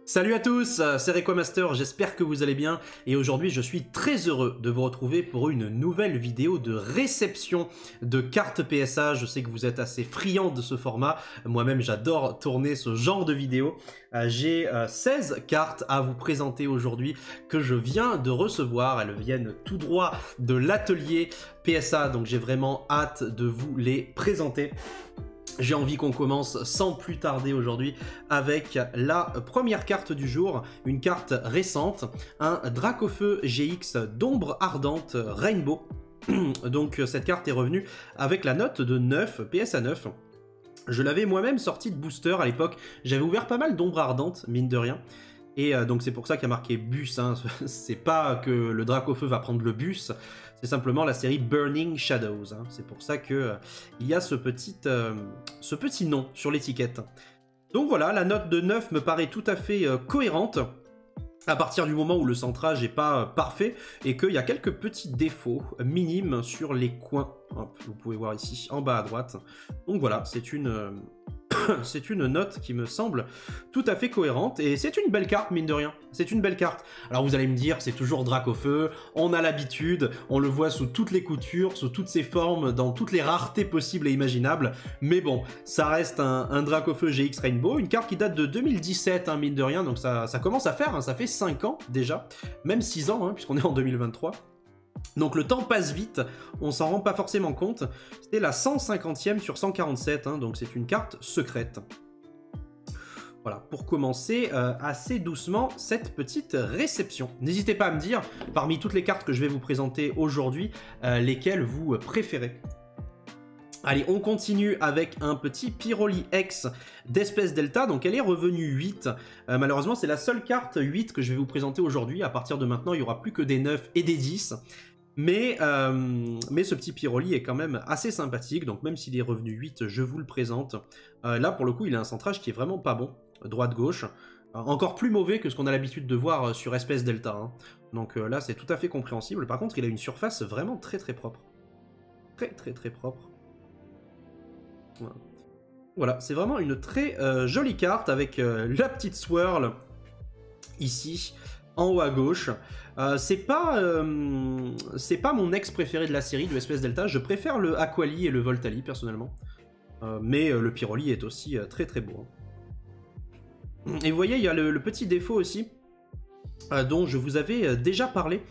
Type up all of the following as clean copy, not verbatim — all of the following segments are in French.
Salut à tous, c'est Requamaster, j'espère que vous allez bien et aujourd'hui je suis très heureux de vous retrouver pour une nouvelle vidéo de réception de cartes PSA. Je sais que vous êtes assez friands de ce format, moi-même j'adore tourner ce genre de vidéo. J'ai 16 cartes à vous présenter aujourd'hui que je viens de recevoir, elles viennent tout droit de l'atelier PSA, donc j'ai vraiment hâte de vous les présenter. J'ai envie qu'on commence sans plus tarder aujourd'hui avec la première carte du jour, une carte récente, un Dracofeu GX d'ombre ardente Rainbow. Donc cette carte est revenue avec la note de 9, PSA 9. Je l'avais moi-même sorti de booster à l'époque, j'avais ouvert pas mal d'ombre ardente, mine de rien. Et donc c'est pour ça qu'il y a marqué bus, hein. C'est pas que le Dracofeu va prendre le bus, c'est simplement la série Burning Shadows, hein. C'est pour ça que il y a ce petit nom sur l'étiquette. Donc voilà, la note de 9 me paraît tout à fait cohérente, à partir du moment où le centrage n'est pas parfait, et qu'il y a quelques petits défauts minimes sur les coins. Hop, vous pouvez voir ici, en bas à droite. Donc voilà, c'est une... c'est une note qui me semble tout à fait cohérente et c'est une belle carte, mine de rien. C'est une belle carte. Alors vous allez me dire, c'est toujours Dracofeu, on a l'habitude, on le voit sous toutes les coutures, sous toutes ses formes, dans toutes les raretés possibles et imaginables. Mais bon, ça reste un Dracofeu GX Rainbow, une carte qui date de 2017, hein, mine de rien, donc ça commence à faire, hein, ça fait 5 ans déjà, même 6 ans, hein, puisqu'on est en 2023. Donc le temps passe vite, on s'en rend pas forcément compte. C'était la 150e sur 147, hein, donc c'est une carte secrète. Voilà, pour commencer assez doucement cette petite réception. N'hésitez pas à me dire, parmi toutes les cartes que je vais vous présenter aujourd'hui, lesquelles vous préférez. Allez, on continue avec un petit Pyroli X d'espèce Delta, donc elle est revenue 8. Malheureusement, c'est la seule carte 8 que je vais vous présenter aujourd'hui. À partir de maintenant, il n'y aura plus que des 9 et des 10. Mais ce petit Pyroli est quand même assez sympathique, donc même s'il est revenu 8, je vous le présente. Là, pour le coup, il a un centrage qui est vraiment pas bon, droite-gauche. Encore plus mauvais que ce qu'on a l'habitude de voir sur espèce Delta, hein. Donc là, c'est tout à fait compréhensible. Par contre, il a une surface vraiment très très propre. Très propre. Voilà, c'est vraiment une très jolie carte avec la petite swirl ici en haut à gauche. C'est pas mon ex préféré de la série de espèce Delta. Je préfère le Aquali et le Voltali personnellement, mais le Pyroli est aussi très très beau. Et vous voyez, il y a le petit défaut aussi dont je vous avais déjà parlé.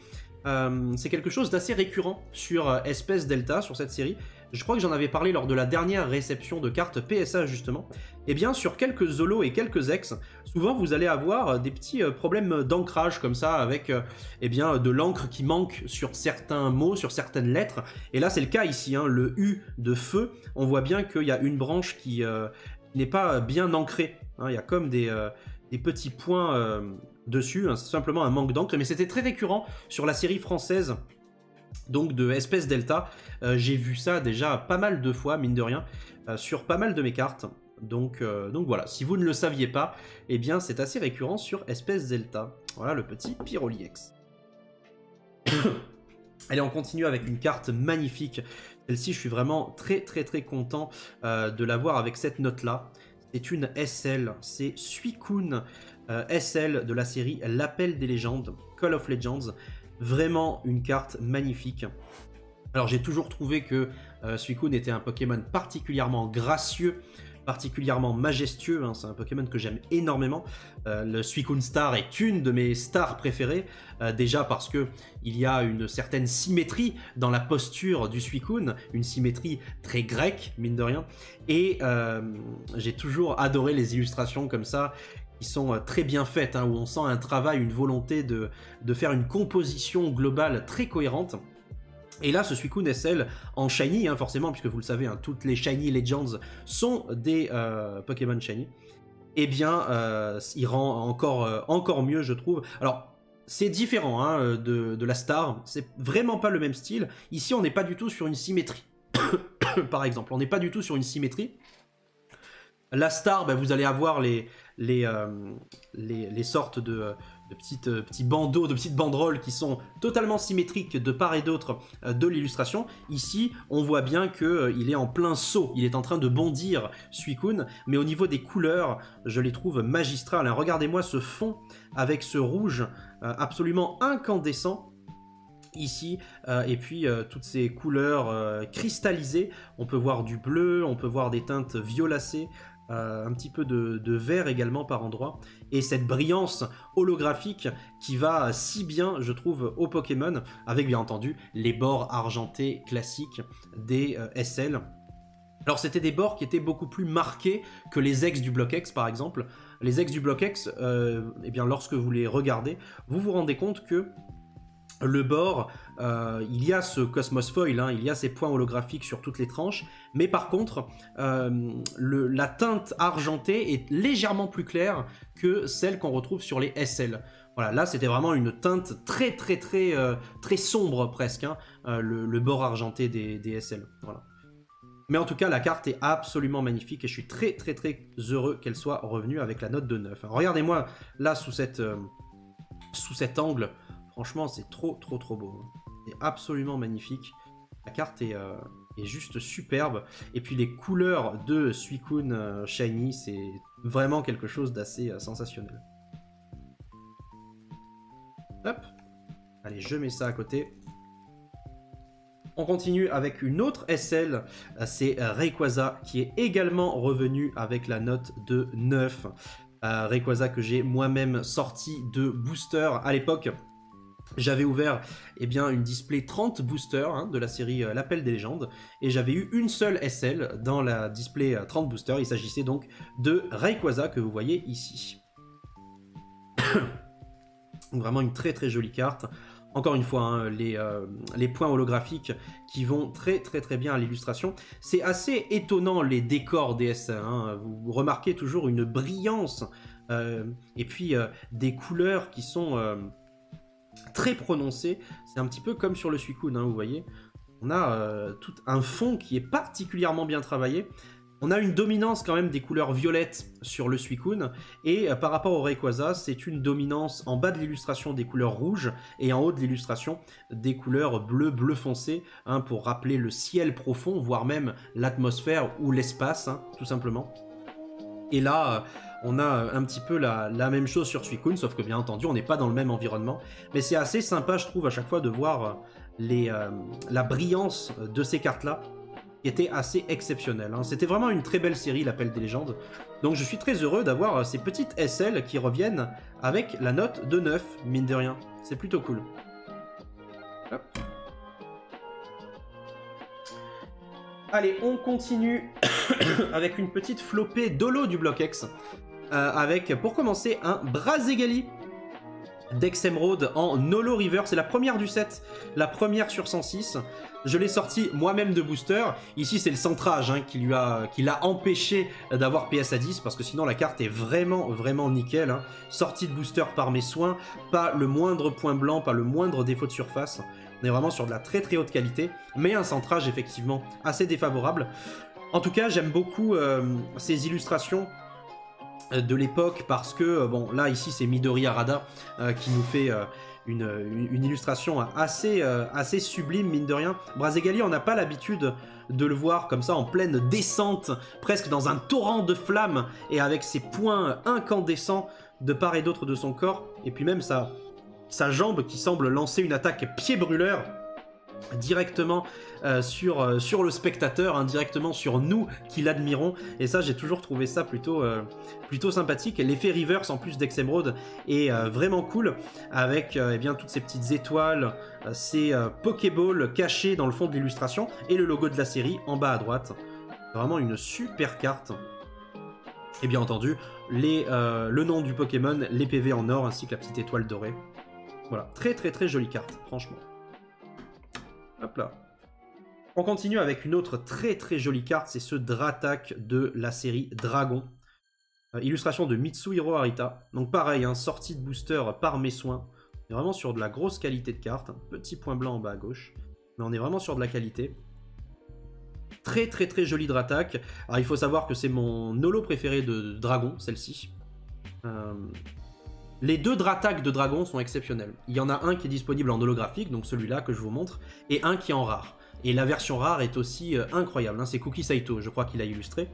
C'est quelque chose d'assez récurrent sur espèce Delta, sur cette série. Je crois que j'en avais parlé lors de la dernière réception de cartes PSA justement. Et bien sur quelques Zolos et quelques ex, souvent vous allez avoir des petits problèmes d'ancrage comme ça, avec eh bien, de l'encre qui manque sur certains mots, sur certaines lettres. Et là c'est le cas ici, hein, le U de feu, on voit bien qu'il y a une branche qui n'est pas bien ancrée, hein. Il y a comme des petits points dessus, hein. C'est simplement un manque d'encre, mais c'était très récurrent sur la série française donc de espèce Delta. J'ai vu ça déjà pas mal de fois, mine de rien, sur pas mal de mes cartes. Donc voilà, si vous ne le saviez pas, eh bien c'est assez récurrent sur espèce Delta. Voilà le petit Pyroli X. Allez, on continue avec une carte magnifique. Celle-ci, je suis vraiment très content de l'avoir avec cette note-là. C'est une SL, c'est Suicune SL de la série L'Appel des légendes, Call of Legends. Vraiment une carte magnifique. Alors j'ai toujours trouvé que Suicune était un Pokémon particulièrement gracieux, particulièrement majestueux, hein. C'est un Pokémon que j'aime énormément. Le Suicune Star est une de mes stars préférées, déjà parce que il y a une certaine symétrie dans la posture du Suicune, une symétrie très grecque, mine de rien, et j'ai toujours adoré les illustrations comme ça, qui sont très bien faites, hein, où on sent un travail, une volonté de faire une composition globale très cohérente. Et là, ce Suicune SL en Shiny, hein, forcément, puisque vous le savez, hein, toutes les Shiny Legends sont des Pokémon Shiny, eh bien, il rend encore mieux, je trouve. Alors, c'est différent, hein, de la Star, c'est vraiment pas le même style. Ici, on n'est pas du tout sur une symétrie. Par exemple, on n'est pas du tout sur une symétrie. La star, bah, vous allez avoir les sortes de petits bandeaux, de petites banderoles qui sont totalement symétriques de part et d'autre de l'illustration. Ici, on voit bien qu'il est en plein saut, il est en train de bondir, Suicune, mais au niveau des couleurs, je les trouve magistrales. Hein. Regardez-moi ce fond avec ce rouge absolument incandescent. Ici, et puis toutes ces couleurs cristallisées, on peut voir du bleu, on peut voir des teintes violacées, un petit peu de vert également par endroits, et cette brillance holographique qui va si bien, je trouve, au Pokémon, avec bien entendu les bords argentés classiques des SL. Alors c'était des bords qui étaient beaucoup plus marqués que les ex du Block X par exemple. Les ex du Block X, eh bien, lorsque vous les regardez, vous vous rendez compte que le bord, il y a ce Cosmos Foil, hein, il y a ces points holographiques sur toutes les tranches, mais par contre, la teinte argentée est légèrement plus claire que celle qu'on retrouve sur les SL. Voilà, là c'était vraiment une teinte très sombre presque, hein, le bord argenté des SL. Voilà. Mais en tout cas, la carte est absolument magnifique et je suis très heureux qu'elle soit revenue avec la note de 9. Alors, regardez-moi là sous cet angle. Franchement, c'est trop beau. C'est absolument magnifique. La carte est juste superbe. Et puis les couleurs de Suicune Shiny, c'est vraiment quelque chose d'assez sensationnel. Hop. Allez, je mets ça à côté. On continue avec une autre SL, c'est Rayquaza, qui est également revenu avec la note de 9. Rayquaza que j'ai moi-même sorti de booster à l'époque. J'avais ouvert une display 30 booster hein, de la série L'Appel des légendes et j'avais eu une seule SL dans la display 30 booster. Il s'agissait donc de Rayquaza que vous voyez ici. Donc vraiment une très jolie carte. Encore une fois, hein, les points holographiques qui vont très bien à l'illustration. C'est assez étonnant les décors DS. Hein. Vous remarquez toujours une brillance et puis des couleurs qui sont très prononcé, c'est un petit peu comme sur le Suicune, hein, vous voyez. On a tout un fond qui est particulièrement bien travaillé. On a une dominance quand même des couleurs violettes sur le Suicune, et par rapport au Rayquaza, c'est une dominance en bas de l'illustration des couleurs rouges, et en haut de l'illustration des couleurs bleu foncé, hein, pour rappeler le ciel profond, voire même l'atmosphère ou l'espace, hein, tout simplement. Et là, on a un petit peu la même chose sur Suicune, sauf que bien entendu, on n'est pas dans le même environnement. Mais c'est assez sympa, je trouve, à chaque fois de voir la brillance de ces cartes-là, qui était assez exceptionnelle. Hein. C'était vraiment une très belle série, l'Appel des légendes. Donc je suis très heureux d'avoir ces petites SL qui reviennent avec la note de 9, mine de rien. C'est plutôt cool. Hop. Allez, on continue avec une petite flopée d'holo du Block X. Avec, pour commencer, un Brazegali d'Exemeraude en Holo River. C'est la première du set, la première sur 106. Je l'ai sorti moi-même de booster. Ici, c'est le centrage hein, qui l'a empêché d'avoir PS à 10, parce que sinon la carte est vraiment nickel. Hein. Sortie de booster par mes soins, pas le moindre point blanc, pas le moindre défaut de surface. On est vraiment sur de la très haute qualité, mais un centrage effectivement assez défavorable. En tout cas, j'aime beaucoup ces illustrations de l'époque, parce que, bon, là, ici, c'est Midori Harada qui nous fait une illustration assez sublime, mine de rien. Brazegali, on n'a pas l'habitude de le voir comme ça, en pleine descente, presque dans un torrent de flammes, et avec ses points incandescents de part et d'autre de son corps, et puis même sa jambe qui semble lancer une attaque pied brûleur, directement sur le spectateur, hein, directement sur nous qui l'admirons, et ça j'ai toujours trouvé ça plutôt sympathique. L'effet reverse en plus d'Exemeraude est vraiment cool, avec eh bien, toutes ces petites étoiles, ces Pokéballs cachés dans le fond de l'illustration, et le logo de la série en bas à droite. Vraiment une super carte. Et bien entendu, le nom du Pokémon, les PV en or, ainsi que la petite étoile dorée. Voilà, très jolie carte, franchement. Hop là. On continue avec une autre très jolie carte, c'est ce Dratak de la série Dragon. Illustration de Mitsuhiro Arita. Donc pareil, hein, sortie de booster par mes soins. On est vraiment sur de la grosse qualité de carte. Un petit point blanc en bas à gauche. Mais on est vraiment sur de la qualité. Très très très jolie Dratak. Alors il faut savoir que c'est mon holo préféré de dragon, celle-ci. Les deux Dratak de dragon sont exceptionnels. Il y en a un qui est disponible en holographique, donc celui-là que je vous montre, et un qui est en rare. Et la version rare est aussi incroyable, hein. C'est Kuki Saito, je crois qu'il a illustré.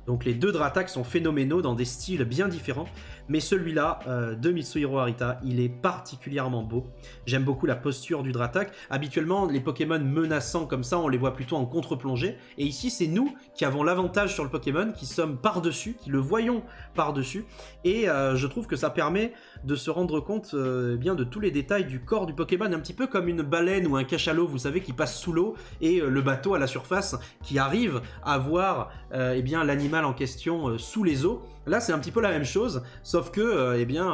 Donc les deux Dratak sont phénoménaux dans des styles bien différents, mais celui-là de Mitsuhiro Arita, il est particulièrement beau. J'aime beaucoup la posture du Dratak. Habituellement, les Pokémon menaçants comme ça, on les voit plutôt en contre-plongée, et ici c'est nous qui avons l'avantage sur le Pokémon, qui sommes par-dessus, qui le voyons par-dessus, et je trouve que ça permet de se rendre compte bien de tous les détails du corps du Pokémon, un petit peu comme une baleine ou un cachalot, vous savez, qui passe sous l'eau, et le bateau à la surface qui arrive à voir eh bien l'animal en question sous les eaux. Là c'est un petit peu la même chose, sauf que eh bien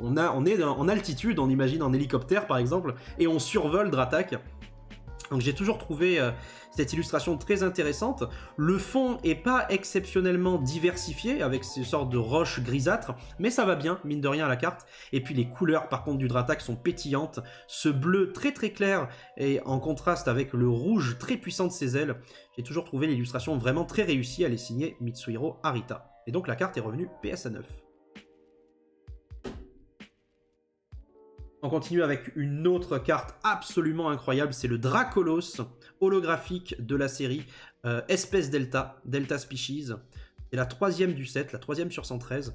on est en altitude, on imagine en hélicoptère par exemple, et on survole Dratak. Donc j'ai toujours trouvé cette illustration très intéressante. Le fond est pas exceptionnellement diversifié avec ces sortes de roches grisâtres, mais ça va bien, mine de rien, à la carte. Et puis les couleurs par contre du Dratak sont pétillantes. Ce bleu très très clair et en contraste avec le rouge très puissant de ses ailes. J'ai toujours trouvé l'illustration vraiment très réussie. Elle est signée Mitsuhiro Arita. Et donc la carte est revenue PSA 9. On continue avec une autre carte absolument incroyable, c'est le Dracolos holographique de la série Espèce Delta, Delta Species. C'est la troisième du set, la troisième sur 113.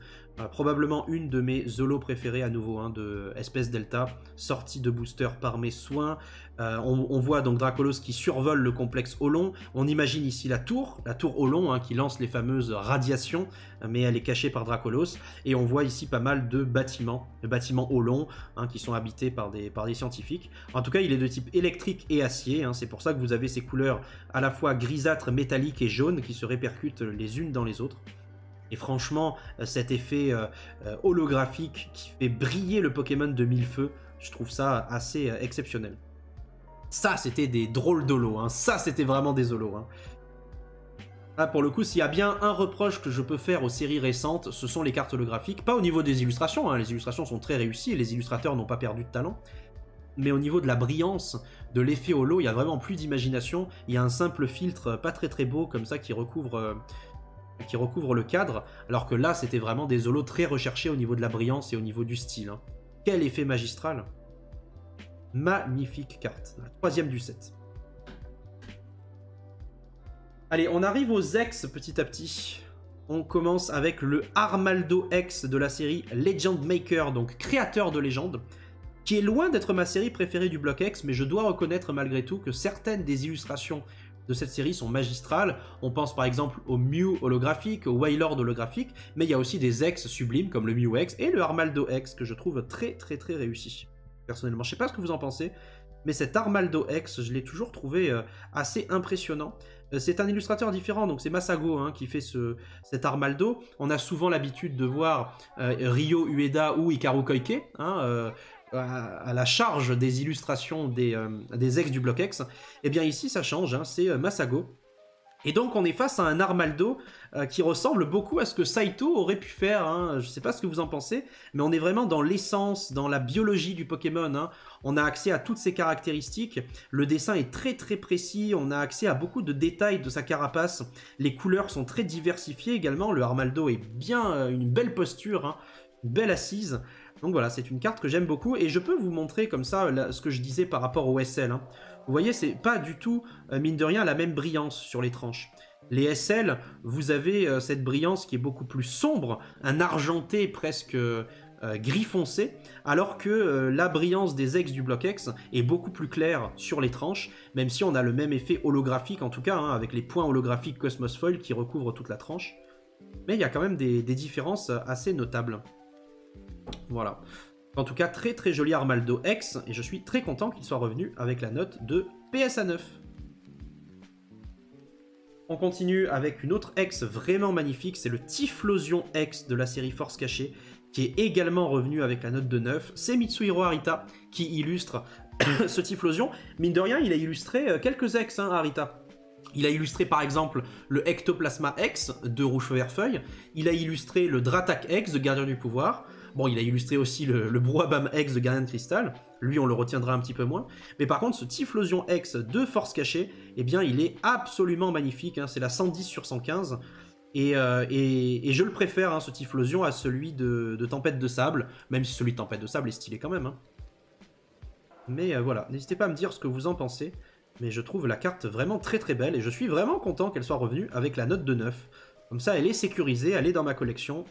Probablement une de mes zolos préférés à nouveau, hein, de Espèce Delta, sortie de booster par mes soins. On voit donc Dracolos qui survole le complexe Olon. On imagine ici la tour Olon, hein, qui lance les fameuses radiations, mais elle est cachée par Dracolos. Et on voit ici pas mal de bâtiments Olon, hein, qui sont habités par des scientifiques. En tout cas, il est de type électrique et acier, hein, c'est pour ça que vous avez ces couleurs à la fois grisâtres, métalliques et jaunes qui se répercutent les unes dans les autres. Et franchement, cet effet holographique qui fait briller le Pokémon de mille feux, je trouve ça assez exceptionnel. Ça, c'était des drôles d'holo, hein. Ça, c'était vraiment des holos, hein. Là, pour le coup, s'il y a bien un reproche que je peux faire aux séries récentes, ce sont les cartes holographiques. Pas au niveau des illustrations, hein. Les illustrations sont très réussies et les illustrateurs n'ont pas perdu de talent. Mais au niveau de la brillance, de l'effet holo, il y a vraiment plus d'imagination. Il y a un simple filtre pas très très beau comme ça qui recouvre le cadre, alors que là c'était vraiment des holos très recherchés au niveau de la brillance et au niveau du style, hein. Quel effet magistral! Magnifique carte, la troisième du set. Allez, on arrive aux X petit à petit. On commence avec le Armaldo X de la série Legend Maker, donc créateur de légende, qui est loin d'être ma série préférée du bloc X, mais je dois reconnaître malgré tout que certaines des illustrations de cette série sont magistrales. On pense par exemple au Mew holographique, au Wailord holographique, mais il y a aussi des X sublimes comme le Mew X et le Armaldo X que je trouve très très très réussi. Personnellement, je sais pas ce que vous en pensez, mais cet Armaldo X, je l'ai toujours trouvé assez impressionnant. C'est un illustrateur différent, donc c'est Masago, hein, qui fait cet Armaldo. On a souvent l'habitude de voir Ryo Ueda ou Hikaru Koike, hein, à la charge des illustrations des ex du bloc X. Et bien ici ça change, hein, c'est Masago. Et donc on est face à un Armaldo qui ressemble beaucoup à ce que Saito aurait pu faire, hein. Je sais pas ce que vous en pensez, mais on est vraiment dans l'essence, dans la biologie du Pokémon, hein. On a accès à toutes ses caractéristiques, le dessin est très très précis, on a accès à beaucoup de détails de sa carapace, les couleurs sont très diversifiées également, le Armaldo est bien une belle posture, hein, une belle assise. Donc voilà, c'est une carte que j'aime beaucoup, et je peux vous montrer comme ça ce que je disais par rapport au SL, hein. Vous voyez, c'est pas du tout, mine de rien, la même brillance sur les tranches. Les SL, vous avez cette brillance qui est beaucoup plus sombre, un argenté presque gris foncé, alors que la brillance des ex du bloc X est beaucoup plus claire sur les tranches, même si on a le même effet holographique en tout cas, hein, avec les points holographiques Cosmos Foil qui recouvrent toute la tranche. Mais il y a quand même des différences assez notables. Voilà. En tout cas, très très joli Armaldo X, et je suis très content qu'il soit revenu avec la note de PSA 9. On continue avec une autre X vraiment magnifique, c'est le Typhlosion X de la série Force Cachée, qui est également revenu avec la note de 9. C'est Mitsuhiro Arita qui illustre ce Typhlosion. Mine de rien, il a illustré quelques X, hein, Arita. Il a illustré par exemple le Ectoplasma X de Rouge Feu Vert Feuille. Il a illustré le Dratak X de Gardien du Pouvoir. Bon, il a illustré aussi le Brouhabam X de Gardien de Cristal. Lui, on le retiendra un petit peu moins. Mais par contre, ce Typhlosion X de Force Cachée, eh bien, il est absolument magnifique. Hein. C'est la 110 sur 115. Et je le préfère, hein, ce Typhlosion, à celui de Tempête de Sable. Même si celui de Tempête de Sable est stylé quand même. Hein. Mais voilà, n'hésitez pas à me dire ce que vous en pensez. Mais je trouve la carte vraiment très très belle. Et je suis vraiment content qu'elle soit revenue avec la note de 9. Comme ça, elle est sécurisée, elle est dans ma collection.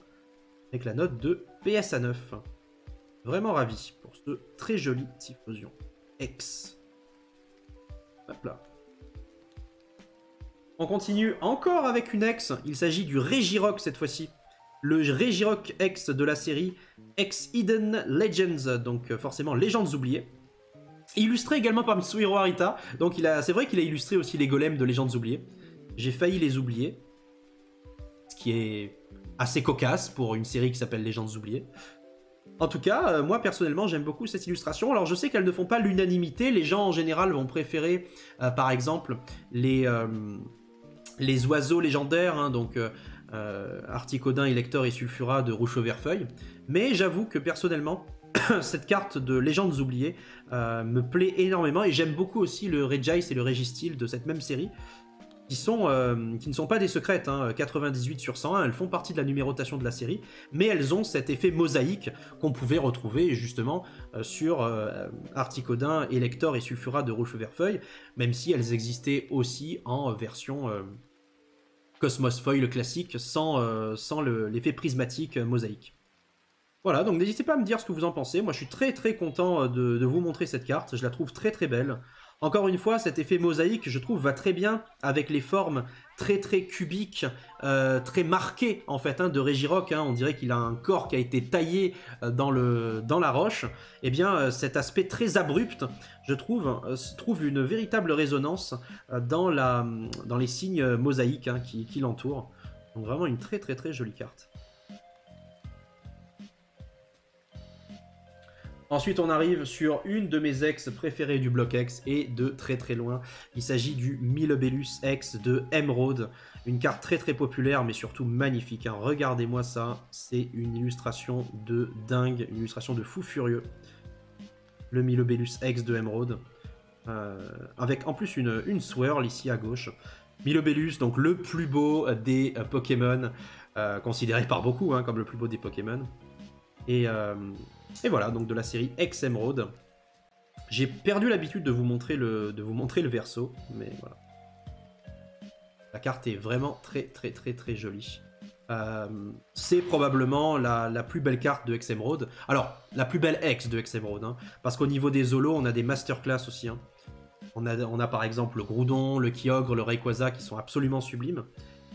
Avec la note de PSA 9. Vraiment ravi pour ce très joli Typhlosion X. Hop là. On continue encore avec une X. Il s'agit du Regirock cette fois-ci. Le Regirock X de la série X Hidden Legends. Donc forcément Légendes oubliées. Illustré également par Mitsuhiro Arita. Donc c'est vrai qu'il a illustré aussi les golems de Légendes oubliées. J'ai failli les oublier. Ce qui est assez cocasse pour une série qui s'appelle Légendes oubliées. En tout cas, moi personnellement, j'aime beaucoup cette illustration. Alors je sais qu'elles ne font pas l'unanimité. Les gens en général vont préférer, par exemple, les oiseaux légendaires, hein, donc Articodin, Elector et Sulfura de Rouge Feu Vert Feuille. Mais j'avoue que personnellement, cette carte de Légendes oubliées me plaît énormément. Et j'aime beaucoup aussi le Regice et le Registeel de cette même série. Qui ne sont pas des secrètes, hein, 98 sur 101, elles font partie de la numérotation de la série, mais elles ont cet effet mosaïque qu'on pouvait retrouver justement sur Articodin, Elector et Sulfura de Rouge Feu Vert Feuille, même si elles existaient aussi en version Cosmos Foil classique, sans l'effet prismatique mosaïque. Voilà, donc n'hésitez pas à me dire ce que vous en pensez. Moi je suis très très content de vous montrer cette carte, je la trouve très très belle. Encore une fois, cet effet mosaïque, je trouve, va très bien avec les formes très très cubiques, très marquées en fait, hein, de Regirock. Hein. On dirait qu'il a un corps qui a été taillé dans la roche. Eh bien, cet aspect très abrupt, je trouve une véritable résonance dans les signes mosaïques, hein, qui l'entourent. Donc vraiment une très très très jolie carte. Ensuite, on arrive sur une de mes ex préférées du bloc X et de très très loin. Il s'agit du Milobellus X de Emerald. Une carte très très populaire mais surtout magnifique. Hein. Regardez-moi ça, c'est une illustration de dingue, une illustration de fou furieux. Le Milobellus X de Emerald. Avec en plus une swirl ici à gauche. Milobellus, donc le plus beau des Pokémon, considéré par beaucoup, hein, comme le plus beau des Pokémon. Et voilà, donc de la série X Emerald. J'ai perdu l'habitude de vous montrer le verso, mais voilà. La carte est vraiment très très très très jolie. C'est probablement la plus belle carte de X Emerald. Alors, la plus belle X de X Emerald, hein, parce qu'au niveau des holos, on a des masterclass aussi. Hein. On a par exemple le Groudon, le Kyogre, le Rayquaza qui sont absolument sublimes.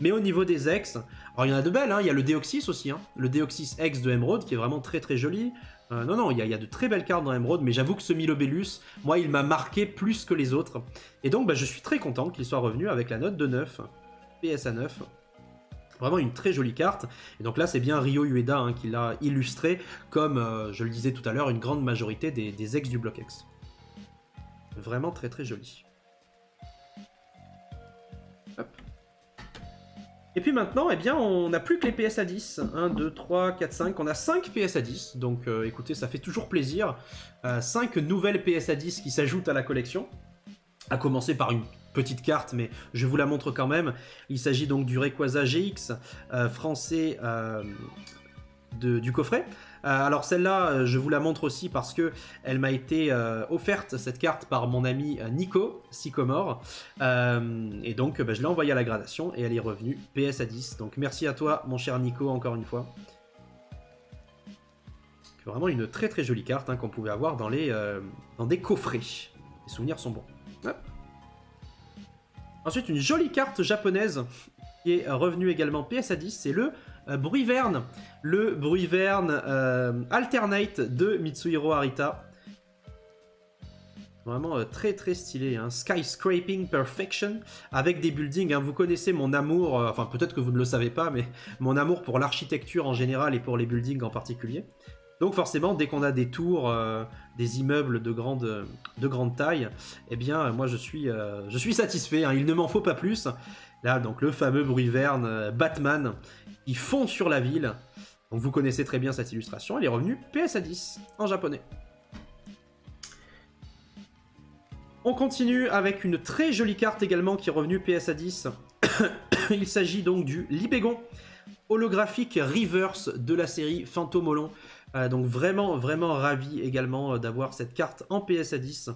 Mais au niveau des X, alors il y en a de belles, hein. Il y a le Deoxys aussi, hein. Le Deoxys X de Emerald qui est vraiment très très joli. Non, il y a de très belles cartes dans Emerald, mais j'avoue que ce Milobellus, moi, il m'a marqué plus que les autres. Et donc, je suis très content qu'il soit revenu avec la note de 9, PSA 9. Vraiment une très jolie carte. Et donc là, c'est bien Ryo Ueda, hein, qui l'a illustré, comme, je le disais tout à l'heure, une grande majorité des ex du bloc X. Vraiment très très joli. Hop. Et puis maintenant, eh bien, on n'a plus que les PSA 10. 1, 2, 3, 4, 5. On a 5 PSA 10. Donc écoutez, ça fait toujours plaisir. 5 nouvelles PSA 10 qui s'ajoutent à la collection. À commencer par une petite carte, mais je vous la montre quand même. Il s'agit donc du Rayquaza GX français du coffret. Alors celle-là, je vous la montre aussi parce que elle m'a été offerte, cette carte, par mon ami Nico Sycomore. Et donc je l'ai envoyée à la gradation et elle est revenue PSA 10. Donc merci à toi mon cher Nico encore une fois. C'est vraiment une très très jolie carte, hein, qu'on pouvait avoir dans des coffrets. Les souvenirs sont bons. Hop. Ensuite une jolie carte japonaise qui est revenue également PSA 10, c'est le Bruivern. Le Bruivern Alternate de Mitsuhiro Arita. Vraiment très très stylé, hein. Skyscraping Perfection avec des buildings, hein. Vous connaissez mon amour, enfin peut-être que vous ne le savez pas, mais mon amour pour l'architecture en général et pour les buildings en particulier. Donc forcément, dès qu'on a des tours, des immeubles de grande taille, eh bien, moi je suis satisfait, hein, il ne m'en faut pas plus. Là, donc le fameux bruit verne Batman, qui fond sur la ville. Donc vous connaissez très bien cette illustration, elle est revenue PSA 10 en japonais. On continue avec une très jolie carte également qui est revenue PSA 10. Il s'agit donc du Libégon holographique reverse de la série Fantomolon. Donc vraiment ravi également d'avoir cette carte en PSA 10.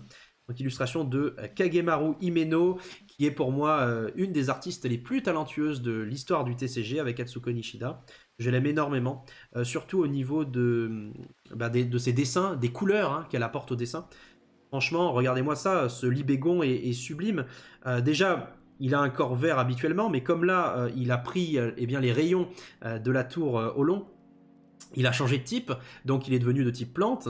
Donc illustration de Kagemaru Himeno, qui est pour moi une des artistes les plus talentueuses de l'histoire du TCG avec Atsuko Nishida. Je l'aime énormément, surtout au niveau de ses dessins, des couleurs hein, qu'elle apporte au dessin. Franchement, regardez-moi ça, ce Libégon est sublime. Déjà, il a un corps vert habituellement, mais comme là, il a pris eh bien, les rayons de la tour Olon, il a changé de type, donc il est devenu de type plante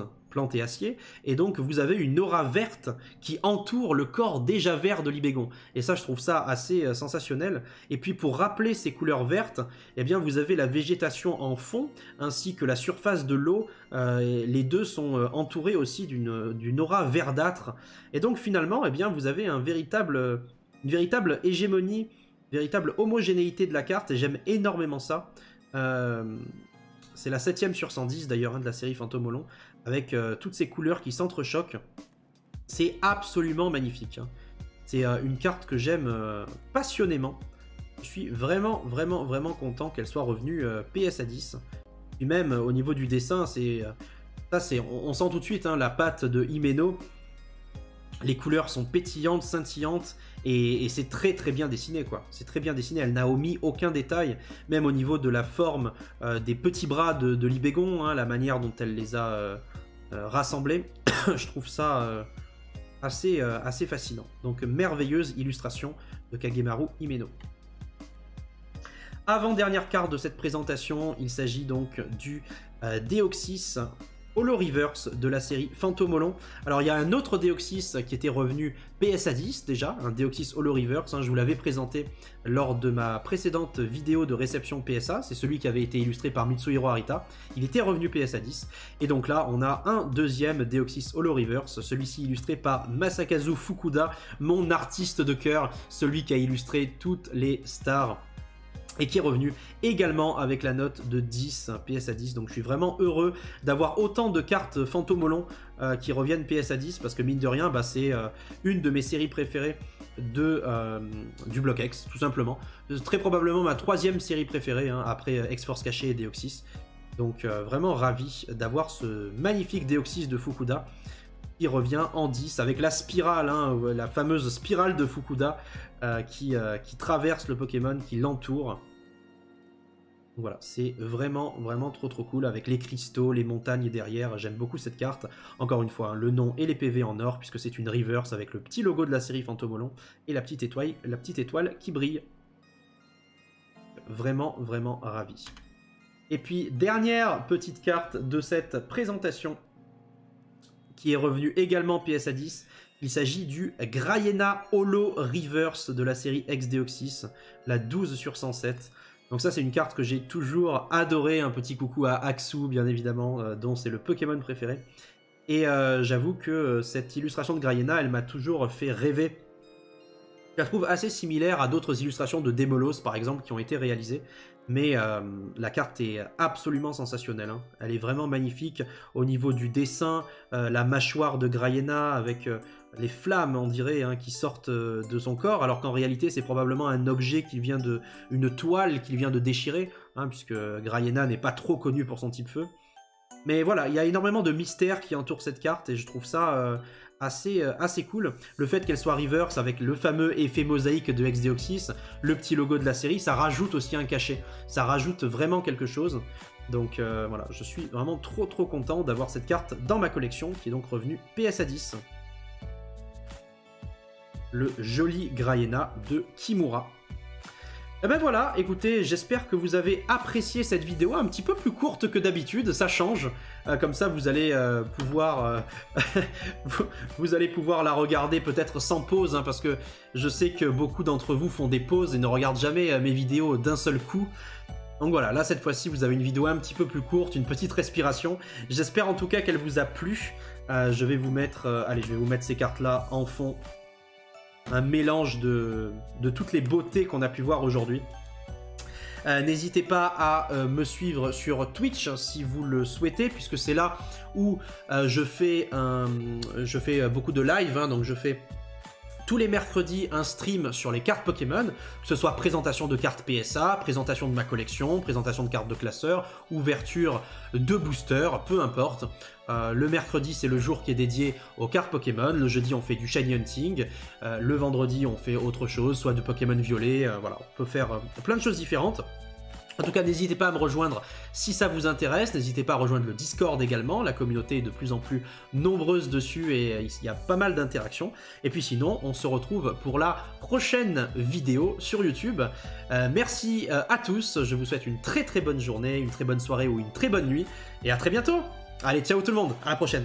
et acier, et donc vous avez une aura verte qui entoure le corps déjà vert de Libégon. Et ça, je trouve ça assez sensationnel. Et puis pour rappeler ces couleurs vertes, eh bien vous avez la végétation en fond, ainsi que la surface de l'eau. Les deux sont entourés aussi d'une aura verdâtre. Et donc finalement, eh bien vous avez une véritable hégémonie, une véritable homogénéité de la carte, et j'aime énormément ça. C'est la 7ème sur 110 d'ailleurs hein, de la série Fantomolon, avec toutes ces couleurs qui s'entrechoquent. C'est absolument magnifique. Hein. C'est une carte que j'aime passionnément. Je suis vraiment content qu'elle soit revenue PSA 10. Et même au niveau du dessin, on sent tout de suite hein, la patte de Himeno. Les couleurs sont pétillantes, scintillantes, et c'est très bien dessiné quoi. C'est très bien dessiné, elle n'a omis aucun détail, même au niveau de la forme des petits bras de Libégon, hein, la manière dont elle les a rassemblés. Je trouve ça assez fascinant. Donc merveilleuse illustration de Kagemaru Himeno. Avant-dernière carte de cette présentation, il s'agit donc du Deoxys Holo Reverse de la série Fantomolon. Alors il y a un autre Deoxys qui était revenu PSA 10 déjà, un Deoxys Holo Reverse, hein, je vous l'avais présenté lors de ma précédente vidéo de réception PSA, c'est celui qui avait été illustré par Mitsuhiro Arita, il était revenu PSA 10, et donc là on a un deuxième Deoxys Holo Reverse, celui-ci illustré par Masakazu Fukuda, mon artiste de cœur, celui qui a illustré toutes les stars, et qui est revenu également avec la note de 10, PSA 10, donc je suis vraiment heureux d'avoir autant de cartes Fantomolon qui reviennent PSA 10, parce que mine de rien, bah, c'est une de mes séries préférées du bloc X, tout simplement. Très probablement ma 3e série préférée, hein, après X-Force Caché et Deoxys. Donc vraiment ravi d'avoir ce magnifique Deoxys de Fukuda qui revient en 10 avec la spirale, hein, la fameuse spirale de Fukuda qui traverse le Pokémon, qui l'entoure. Voilà, c'est vraiment trop cool avec les cristaux, les montagnes derrière. J'aime beaucoup cette carte. Encore une fois, hein, le nom et les PV en or, puisque c'est une reverse avec le petit logo de la série Fantomolon et la petite étoile qui brille. Vraiment ravi. Et puis, dernière petite carte de cette présentation, qui est revenu également PSA 10. Il s'agit du Graiena Holo Reverse de la série X-Deoxys, la 12 sur 107. Donc ça, c'est une carte que j'ai toujours adorée. Un petit coucou à Axu, bien évidemment, dont c'est le Pokémon préféré. Et j'avoue que cette illustration de Graiena, elle m'a toujours fait rêver. Je la trouve assez similaire à d'autres illustrations de Demolos, par exemple, qui ont été réalisées. Mais la carte est absolument sensationnelle, hein. Elle est vraiment magnifique au niveau du dessin, la mâchoire de Graiena avec les flammes, on dirait, hein, qui sortent de son corps, alors qu'en réalité c'est probablement un objet qui vient une toile qu'il vient de déchirer, hein, puisque Graiena n'est pas trop connu pour son type feu. Mais voilà, il y a énormément de mystères qui entourent cette carte et je trouve ça assez cool. Le fait qu'elle soit reverse avec le fameux effet mosaïque de X-Deoxys, le petit logo de la série, ça rajoute aussi un cachet. Ça rajoute vraiment quelque chose. Donc voilà, je suis vraiment trop content d'avoir cette carte dans ma collection qui est donc revenue PSA 10. Le joli Graiena de Kimura. Et ben voilà, écoutez, j'espère que vous avez apprécié cette vidéo, un petit peu plus courte que d'habitude, ça change. Comme ça, vous allez pouvoir vous allez pouvoir la regarder peut-être sans pause, hein, parce que je sais que beaucoup d'entre vous font des pauses et ne regardent jamais mes vidéos d'un seul coup. Donc voilà, là cette fois-ci vous avez une vidéo un petit peu plus courte, une petite respiration. J'espère en tout cas qu'elle vous a plu. Je vais vous mettre, allez, je vais vous mettre ces cartes-là en fond. Un mélange de toutes les beautés qu'on a pu voir aujourd'hui. N'hésitez pas à me suivre sur Twitch si vous le souhaitez, puisque c'est là où je fais beaucoup de live, hein, donc je fais tous les mercredis un stream sur les cartes Pokémon, que ce soit présentation de cartes PSA, présentation de ma collection, présentation de cartes de classeur, ouverture de boosters, peu importe. Le mercredi, c'est le jour qui est dédié aux cartes Pokémon. Le jeudi, on fait du Shiny Hunting. Le vendredi, on fait autre chose, soit de Pokémon violet. Voilà, on peut faire plein de choses différentes. En tout cas, n'hésitez pas à me rejoindre si ça vous intéresse. N'hésitez pas à rejoindre le Discord également. La communauté est de plus en plus nombreuse dessus et il y a pas mal d'interactions. Et puis sinon, on se retrouve pour la prochaine vidéo sur YouTube. Merci à tous. Je vous souhaite une très très bonne journée, une très bonne soirée ou une très bonne nuit. Et à très bientôt. Allez, ciao tout le monde. À la prochaine.